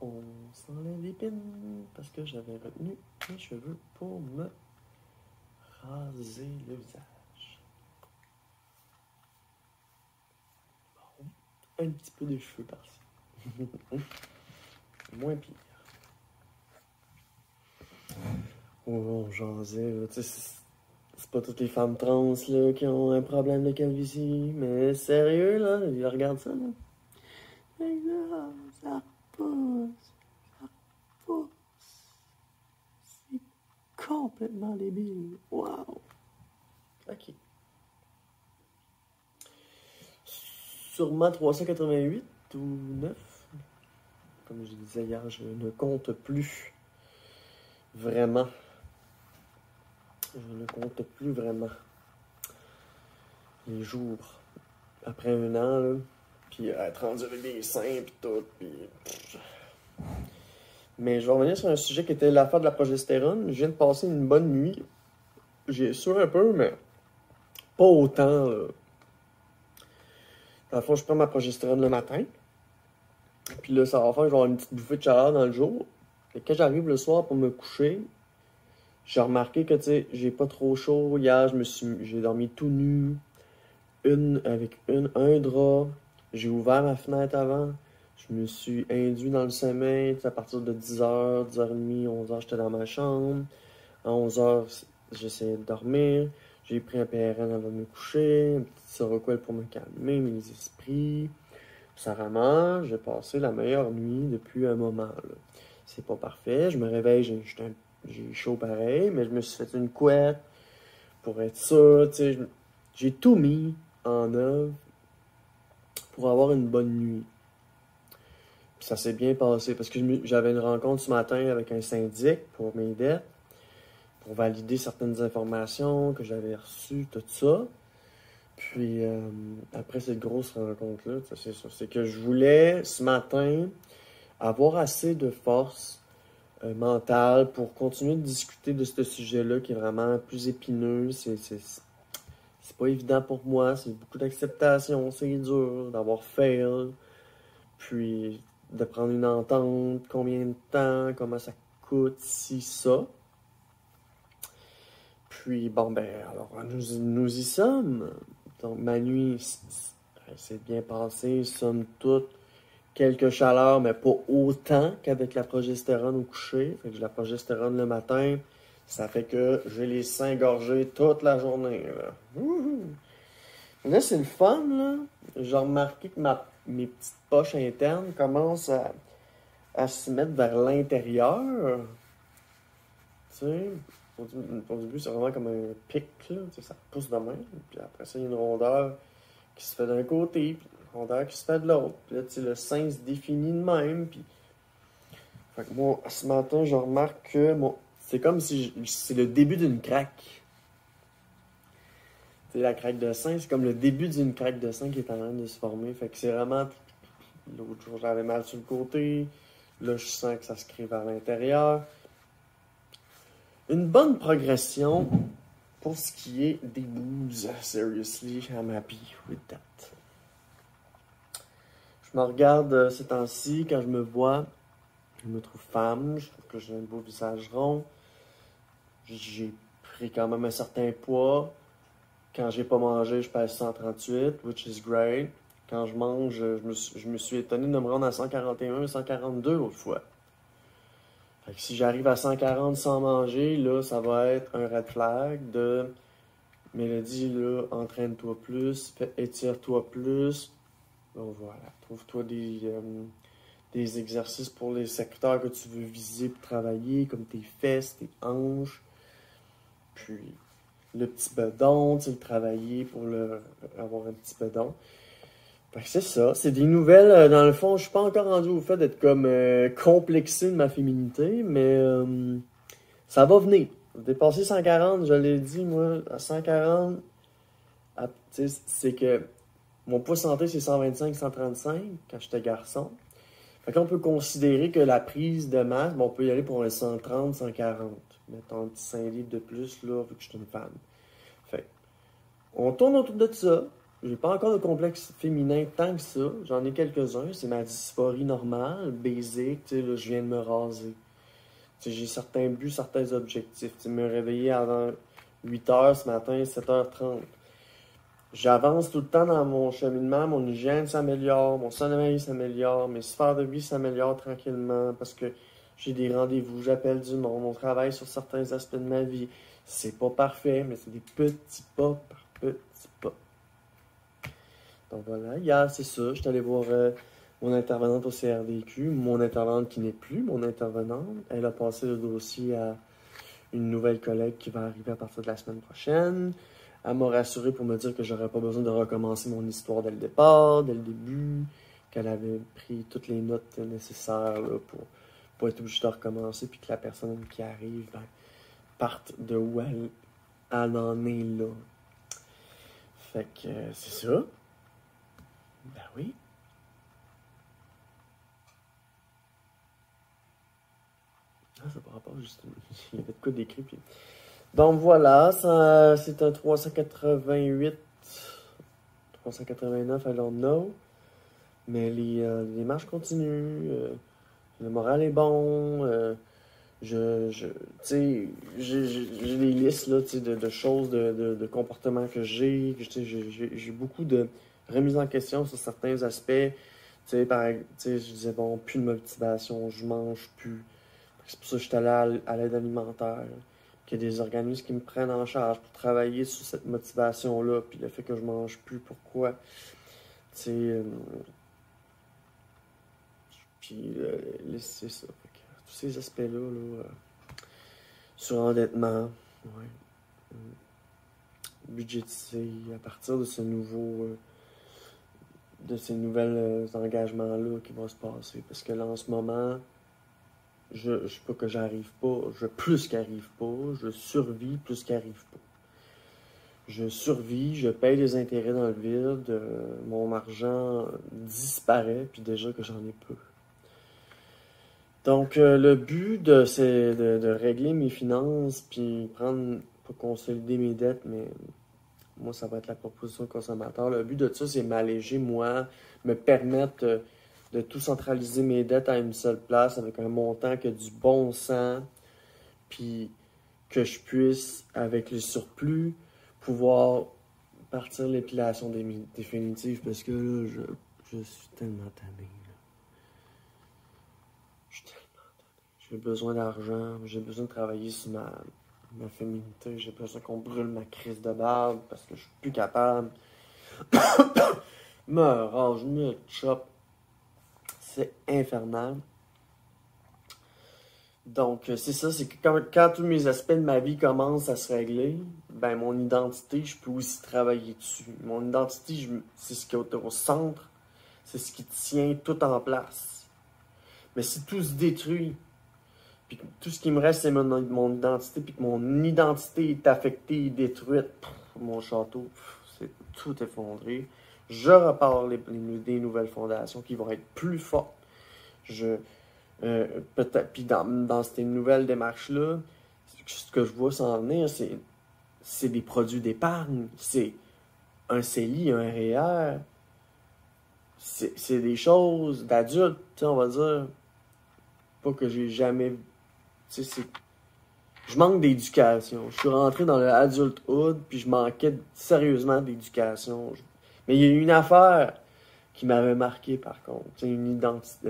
on s'enlève les pins parce que j'avais retenu mes cheveux pour me raser le visage. Bon, un petit peu de cheveux par-ci. Moins pire. Oh, j'en sais, tu sais, c'est pas toutes les femmes trans là, qui ont un problème de calvitie, mais sérieux, là, regarde ça, là. Et là, ça repousse, ça repousse. C'est complètement débile. Wow! Ok. Sûrement 388 ou 9. Comme je disais hier, je ne compte plus vraiment. Je ne compte plus vraiment les jours après un an, là, puis être rendu avec des seins, puis tout, puis... Mais je vais revenir sur un sujet qui était l'affaire de la progestérone. Je viens de passer une bonne nuit. J'ai sué un peu, mais pas autant, là. Dans le fond, je prends ma progestérone le matin, puis là, ça va faire que je vais avoir une petite bouffée de chaleur dans le jour. Et quand j'arrive le soir pour me coucher, j'ai remarqué que, tu sais, j'ai pas trop chaud. Hier, j'ai dormi tout nu, avec un drap. J'ai ouvert ma fenêtre avant. Je me suis induit dans le sommeil. À partir de 10h, 10h30, 11h, j'étais dans ma chambre. À 11h, j'essayais de dormir. J'ai pris un PRN avant de me coucher, un petit Seroquel pour me calmer mes esprits. Sincèrement, j'ai passé la meilleure nuit depuis un moment, là. C'est pas parfait. Je me réveille, j'ai chaud pareil, mais je me suis fait une couette pour être sûr, tu sais. J'ai tout mis en œuvre pour avoir une bonne nuit. Puis ça s'est bien passé parce que j'avais une rencontre ce matin avec un syndic pour mes dettes, pour valider certaines informations que j'avais reçues, tout ça. Puis après cette grosse rencontre-là, c'est ça. C'est que je voulais ce matin avoir assez de force mentale pour continuer de discuter de ce sujet-là qui est vraiment plus épineux. C'est pas évident pour moi, c'est beaucoup d'acceptation, c'est dur d'avoir fail, puis de prendre une entente, combien de temps, comment ça coûte, si ça. Puis bon, ben, alors nous y sommes. Donc ma nuit s'est bien passée, somme toute. Quelques chaleurs, mais pas autant qu'avec la progestérone au coucher. Fait que j'ai la progestérone le matin. Ça fait que j'ai les seins gorgés toute la journée, là. Wouhou! Là, c'est le fun, là. J'ai remarqué que mes petites poches internes commencent à se mettre vers l'intérieur. Tu sais, au début, c'est vraiment comme un pic, là. Tu sais, ça pousse de même. Puis après ça, il y a une rondeur qui se fait d'un côté, puis une rondeur qui se fait de l'autre. Puis là, tu sais, le sein se définit de même. Puis... Fait que moi, ce matin, je remarque que c'est comme si c'est le début d'une craque. Tu sais, la craque de sein, c'est comme le début d'une craque de sein qui est en train de se former. Fait que c'est vraiment... L'autre jour, j'avais mal sur le côté. Là, je sens que ça se crée vers l'intérieur. Une bonne progression pour ce qui est des boobs. Seriously, I'm happy with that. Je me regarde ces temps-ci, quand je me vois, je me trouve femme, je trouve que j'ai un beau visage rond. J'ai pris quand même un certain poids. Quand j'ai pas mangé, je pèse 138, which is great. Quand je mange, je me suis étonné de me rendre à 141, 142 l'autre fois. Fait que si j'arrive à 140 sans manger, là, ça va être un red flag de Mélodie, là, entraîne-toi plus, étire-toi plus. Donc voilà, trouve-toi des exercices pour les secteurs que tu veux viser pour travailler, comme tes fesses, tes hanches. Puis le petit bedon, tu sais, le travailler pour avoir un petit bedon. Fait que c'est ça, c'est des nouvelles. Dans le fond, je suis pas encore rendu au fait d'être comme complexé de ma féminité, mais ça va venir. Dépasser 140, je l'ai dit, moi, à 140, c'est que mon poids santé, c'est 125, 135 quand j'étais garçon. Fait qu'on peut considérer que la prise de masse, on peut y aller pour un 130, 140. Mettons un petit 5 livres de plus, là, vu que je suis une femme. Fait on tourne autour de ça. j'ai pas encore de complexe féminin tant que ça. J'en ai quelques-uns. C'est ma dysphorie normale, basic. Tu sais, là, je viens de me raser. Tu sais, j'ai certains buts, certains objectifs. Tu sais, me réveiller avant 8h ce matin, 7h30. J'avance tout le temps dans mon cheminement, mon hygiène s'améliore, mon sommeil s'améliore, mes sphères de vie s'améliorent tranquillement parce que j'ai des rendez-vous, j'appelle du monde, on travaille sur certains aspects de ma vie. C'est pas parfait, mais c'est des petits pas par petits pas. Donc voilà, hier, c'est ça, je suis allé voir mon intervenante au CRDQ, mon intervenante qui n'est plus mon intervenante. Elle a passé le dossier à une nouvelle collègue qui va arriver à partir de la semaine prochaine. Elle m'a rassuré pour me dire que j'aurais pas besoin de recommencer mon histoire dès le départ, dès le début, qu'elle avait pris toutes les notes nécessaires là, pour pas être obligée de recommencer, puis que la personne qui arrive parte de où elle en est là. Fait que c'est ça. Ben oui. Ah, ça par rapport justement. Il y avait de quoi d'écrit. Puis... Donc voilà, c'est un 388, 389, I don't know. Mais les marches continuent. Le moral est bon. Tu sais, j'ai des listes là, tu sais, de choses, de comportements que j'ai. J'ai beaucoup de remise en question sur certains aspects. Tu sais, tu sais, je disais, bon, plus de motivation, je mange plus. C'est pour ça que je suis allé à l'aide alimentaire. Qu'il y a des organismes qui me prennent en charge pour travailler sur cette motivation-là, puis le fait que je mange plus, pourquoi. Tu sais, puis c'est ça. Fait que, tous ces aspects-là, surendettement, ouais. Budgétiser à partir de ce nouveau, de ces nouvelles engagements-là qui vont se passer. Parce que là, en ce moment, je sais pas que j'arrive pas, je plus qu'arrive pas, je survis plus qu'arrive pas. Je survis, je paye les intérêts dans le vide, mon argent disparaît, puis déjà que j'en ai peu. Donc, le but de régler mes finances, puis pas consolider mes dettes, mais moi, ça va être la proposition consommateur. Le but de ça, c'est m'alléger, moi, me permettre de tout centraliser mes dettes à une seule place avec un montant qui a du bon sens, puis que je puisse, avec le surplus, pouvoir partir l'épilation définitive, parce que là, je suis tellement tanné. Je suis tellement tanné. J'ai besoin d'argent, j'ai besoin de travailler sur ma féminité, j'ai besoin qu'on brûle ma crise de barbe parce que je suis plus capable. Me rage, me chope. C'est infernal. Donc, c'est ça, c'est que quand tous mes aspects de ma vie commencent à se régler, ben mon identité, je peux aussi travailler dessus. Mon identité, c'est ce qui est au centre, c'est ce qui tient tout en place. Mais si tout se détruit, puis que tout ce qui me reste, c'est mon identité, puis que mon identité est affectée et détruite, mon château, c'est tout effondré. Je repars des nouvelles fondations qui vont être plus fortes. Peut-être, puis dans ces nouvelles démarches-là, ce que je vois s'en venir, c'est des produits d'épargne, c'est un CELI, un REER, c'est des choses d'adultes, on va dire. Pas que j'ai jamais... Je manque d'éducation. Je suis rentré dans le adulthood, puis je manquais sérieusement d'éducation. Mais il y a une affaire qui m'avait marqué, par contre. C'est une identité,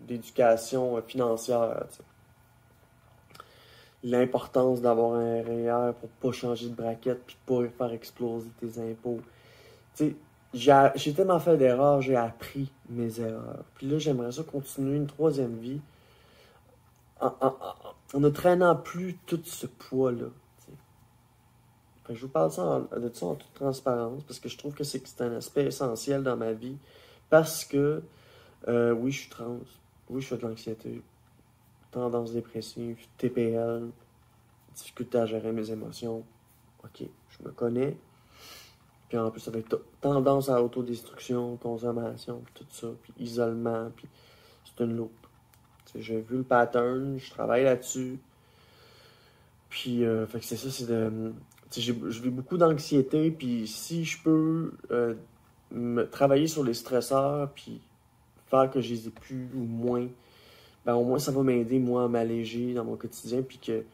d'éducation financière. T'sais. L'importance d'avoir un REER pour pas changer de braquette puis pas faire exploser tes impôts. T'sais, j'ai tellement fait d'erreurs, j'ai appris mes erreurs. Puis là, j'aimerais ça continuer une troisième vie en ne traînant plus tout ce poids-là. Je vous parle de ça en toute transparence parce que je trouve que c'est un aspect essentiel dans ma vie. Parce que, oui, je suis trans. Oui, je fais de l'anxiété. Tendance dépressive, TPL, difficulté à gérer mes émotions. Ok, je me connais. Puis en plus, avec tendance à autodestruction, consommation, tout ça, puis isolement, puis c'est une loupe. J'ai vu le pattern, je travaille là-dessus. Puis, fait que c'est ça, c'est de je vis beaucoup d'anxiété, puis si je peux travailler sur les stresseurs, puis faire que je les ai plus ou moins, ben au moins ça va m'aider, moi, à m'alléger dans mon quotidien, puis que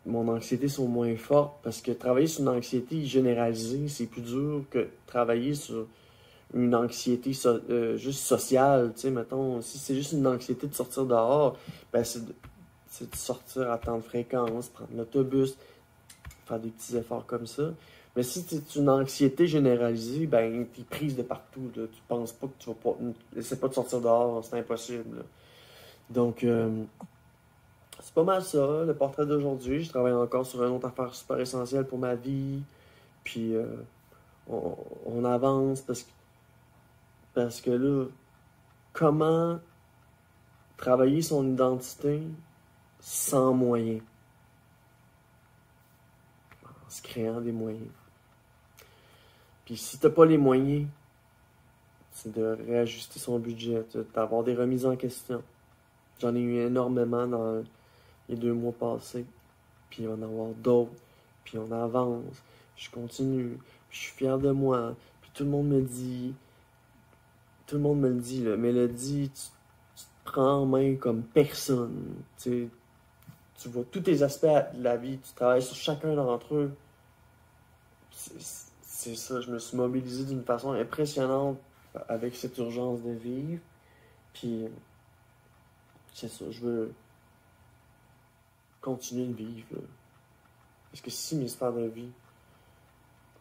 mon anxiété soit moins forte, parce que travailler sur une anxiété généralisée, c'est plus dur que travailler sur une anxiété juste sociale, tu sais, mettons, si c'est juste une anxiété de sortir dehors, ben c'est de sortir à temps de fréquence, prendre l'autobus, faire des petits efforts comme ça. Mais si c'est une anxiété généralisée, ben t'es prise de partout, là. Tu penses pas que tu vas pas... Essaie pas de sortir dehors, c'est impossible, là. Donc, c'est pas mal ça, le portrait d'aujourd'hui. Je travaille encore sur une autre affaire super essentielle pour ma vie. Puis, on avance parce que là, comment travailler son identité sans moyens, en se créant des moyens. Puis si t'as pas les moyens, c'est de réajuster son budget, d'avoir des remises en question. J'en ai eu énormément dans les 2 mois passés. Puis il va en avoir d'autres. Puis on avance. Je continue. Puis je suis fier de moi. Puis tout le monde me le dit, là. Mélodie, tu te prends en main comme personne. Tu vois tous tes aspects de la vie. Tu travailles sur chacun d'entre eux. C'est ça. Je me suis mobilisé d'une façon impressionnante avec cette urgence de vivre. Puis c'est ça. Je veux continuer de vivre, là. Parce que si mes sphères de vie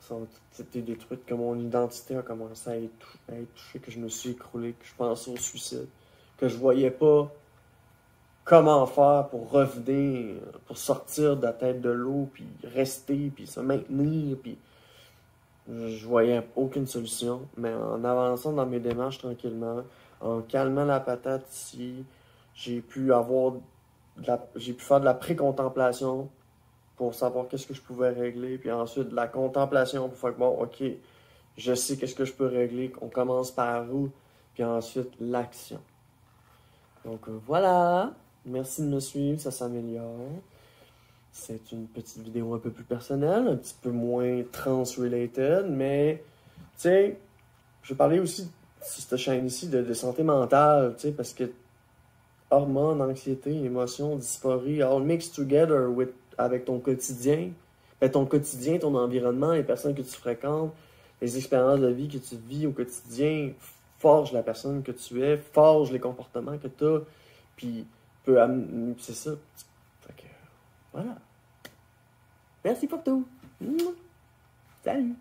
sont toutes été détruites, que mon identité a commencé à être touchée, que je me suis écroulé, que je pensais au suicide, que je voyais pas comment faire pour revenir, pour sortir de la tête de l'eau, puis rester, puis se maintenir, puis je voyais aucune solution. Mais en avançant dans mes démarches tranquillement, en calmant la patate ici, j'ai pu faire de la pré-contemplation pour savoir qu'est-ce que je pouvais régler, puis ensuite de la contemplation pour faire que, bon, ok, je sais qu'est-ce que je peux régler, on commence par où, puis ensuite l'action. Donc voilà, merci de me suivre, ça s'améliore. C'est une petite vidéo un peu plus personnelle, un petit peu moins trans-related, mais, tu sais, je vais parler aussi sur cette chaîne ici de santé mentale, tu sais, parce que hormones, anxiété, émotions, dysphorie, all mixed together avec ton quotidien. Ben, ton quotidien, ton environnement, les personnes que tu fréquentes, les expériences de vie que tu vis au quotidien forgent la personne que tu es, forgent les comportements que tu as, puis c'est ça. Fait que, voilà. Merci pour tout. Salut.